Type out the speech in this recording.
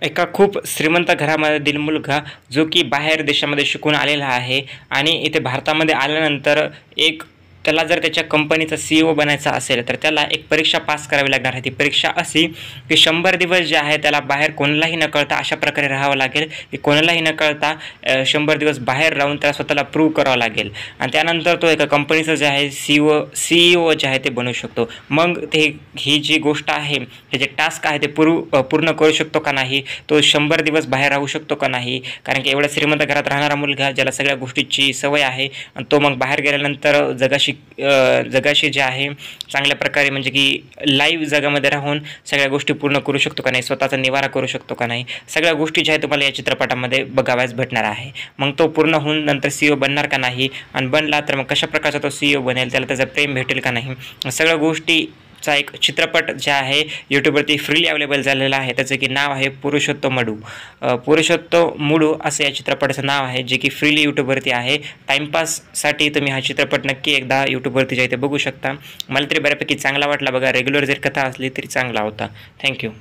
एका खूप श्रीमंत घरामधील मुलगा जो की बाहेर देशामध्ये शिकून आलेला आहे आणि इथे भारतामध्ये आल्यानंतर त्याला जर त्याच्या कंपनीचा CEO बनायचा असेल तर त्याला एक परीक्षा पास करावी लागणार आहे। ती परीक्षा अशी की 100 दिवस जे आहे त्याला बाहेर कोणालाही न कळता अशा प्रकारे राहावं लागेल की कोणालाही न कळता 100 दिवस बाहेर राहून त्याला स्वतःला प्रूव्ह करावं लागेल आणि त्यानंतर तो एका कंपनीचं जे आहे CEO जे आहे ते बनू शकतो। मग ही जी गोष्ट आहे, हे जे टास्क आहे ते पूर्ण करू शकतो का नाही, तो 100 दिवस बाहेर राहू शकतो का नाही, कारण की एवढ्या श्रीमंत घरात राहणारा मुलगा ज्याला सगळ्या गोष्टीची सवय आहे आणि तो मग बाहेर गेल्यानंतर जगाशी जे आहे चांगल्या प्रकारे म्हणजे की लाईव्ह जगामध्ये राहून सगळ्या गोष्टी पूर्ण करू शकतो का नाही, स्वतःचा निवारा करू शकतो का नाही, सगळ्या गोष्टी ज्या आहेत तुम्हाला या चित्रपटामध्ये बघाव्यास भेटणार आहे। मग तो पूर्ण होऊन नंतर CEO बनणार का नाही आणि बनला तर मग कशा प्रकारचा तो CEO बनेल, त्याला त्याचं प्रेम भेटेल का नाही, सगळ्या गोष्टीचा एक चित्रपट जे आहे यूट्यूबवरती फ्रीली अवेलेबल झालेला आहे। त्याचं की नाव आहे पुरुषोत्तमुडू असं या चित्रपटाचं नाव आहे, जे की फ्रीली यूट्यूबवरती आहे। टाईमपाससाठी तुम्ही हा चित्रपट नक्की एकदा यूट्यूबवरती जे ते बघू शकता। मला तरी बऱ्यापैकी चांगला वाटला बघा, रेग्युलर जर कथा असली तरी चांगला होता। थँक्यू।